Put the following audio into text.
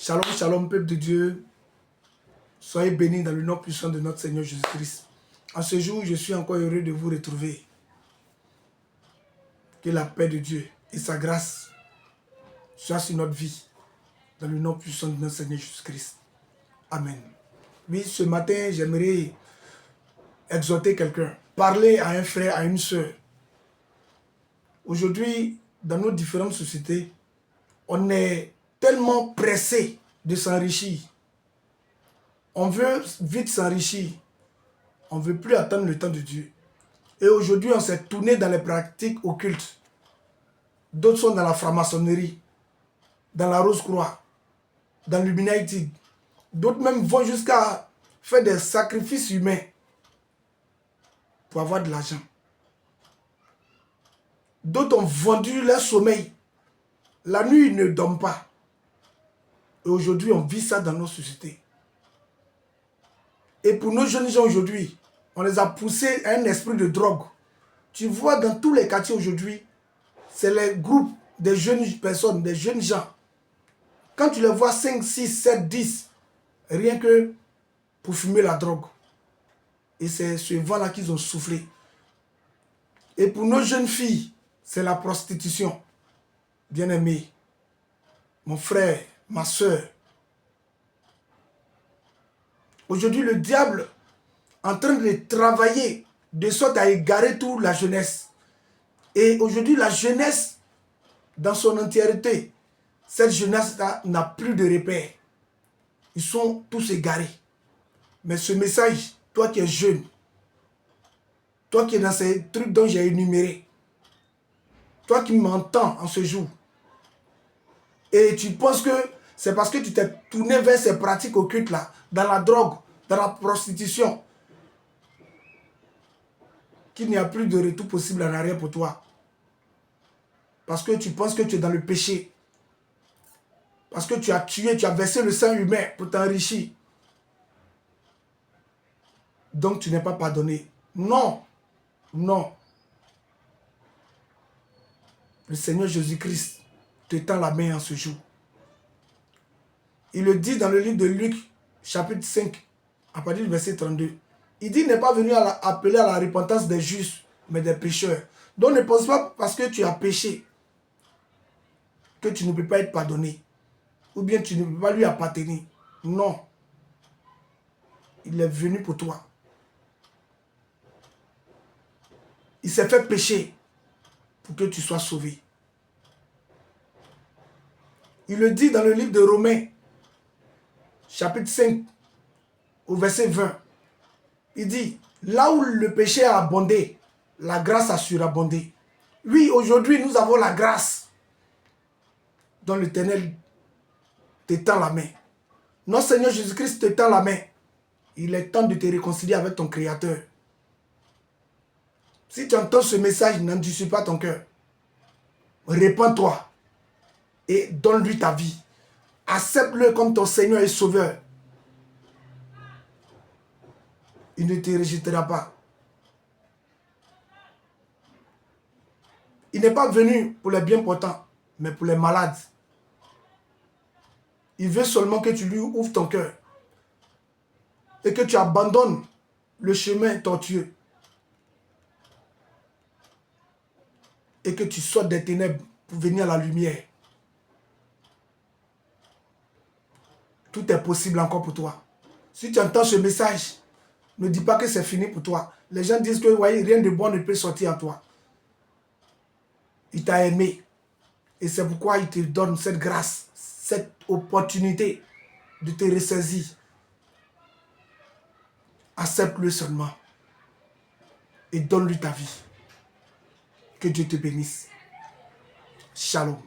Shalom, shalom, peuple de Dieu. Soyez bénis dans le nom puissant de notre Seigneur Jésus-Christ. En ce jour, je suis encore heureux de vous retrouver. Que la paix de Dieu et sa grâce soient sur notre vie dans le nom puissant de notre Seigneur Jésus-Christ. Amen. Oui, ce matin, j'aimerais exhorter quelqu'un, parler à un frère, à une sœur. Aujourd'hui, dans nos différentes sociétés, on est tellement pressé de s'enrichir. On veut vite s'enrichir. On ne veut plus attendre le temps de Dieu. Et aujourd'hui, on s'est tourné dans les pratiques occultes. D'autres sont dans la franc-maçonnerie, dans la Rose-Croix, dans l'Illuminati. D'autres même vont jusqu'à faire des sacrifices humains pour avoir de l'argent. D'autres ont vendu leur sommeil. La nuit, ils ne dorment pas. Et aujourd'hui, on vit ça dans nos sociétés. Et pour nos jeunes gens aujourd'hui, on les a poussés à un esprit de drogue. Tu vois, dans tous les quartiers aujourd'hui, c'est les groupes des jeunes personnes, des jeunes gens. Quand tu les vois 5, 6, 7, 10, rien que pour fumer la drogue. Et c'est ce vent-là qu'ils ont soufflé. Et pour nos jeunes filles, c'est la prostitution. Bien-aimé, mon frère, ma soeur. Aujourd'hui, le diable est en train de travailler de sorte à égarer toute la jeunesse. Et aujourd'hui, la jeunesse, dans son entièreté, cette jeunesse-là n'a plus de repères. Ils sont tous égarés. Mais ce message, toi qui es jeune, toi qui es dans ces trucs dont j'ai énuméré, toi qui m'entends en ce jour, et tu penses que c'est parce que tu t'es tourné vers ces pratiques occultes-là, dans la drogue, dans la prostitution, qu'il n'y a plus de retour possible en arrière pour toi. Parce que tu penses que tu es dans le péché. Parce que tu as tué, tu as versé le sang humain pour t'enrichir. Donc tu n'es pas pardonné. Non, non. Le Seigneur Jésus-Christ te tend la main en ce jour. Il le dit dans le livre de Luc, chapitre 5, à partir du verset 32. Il dit, il n'est pas venu appeler à la repentance des justes, mais des pécheurs. Donc ne pense pas parce que tu as péché que tu ne peux pas être pardonné. Ou bien tu ne peux pas lui appartenir. Non. Il est venu pour toi. Il s'est fait pécher pour que tu sois sauvé. Il le dit dans le livre de Romains, chapitre 5, au verset 20. Il dit, là où le péché a abondé, la grâce a surabondé. Oui, aujourd'hui, nous avons la grâce dont l'Éternel te tend la main. Notre Seigneur Jésus-Christ te tend la main. Il est temps de te réconcilier avec ton Créateur. Si tu entends ce message, n'endurcis pas ton cœur. Répands-toi et donne-lui ta vie. Accepte-le comme ton Seigneur et Sauveur. Il ne te rejettera pas. Il n'est pas venu pour les bien portants, mais pour les malades. Il veut seulement que tu lui ouvres ton cœur et que tu abandonnes le chemin tortueux et que tu sortes des ténèbres pour venir à la lumière. Tout est possible encore pour toi. Si tu entends ce message, ne dis pas que c'est fini pour toi. Les gens disent que ouais, rien de bon ne peut sortir en toi. Il t'a aimé. Et c'est pourquoi il te donne cette grâce, cette opportunité de te ressaisir. Accepte-le seulement. Et donne-lui ta vie. Que Dieu te bénisse. Shalom.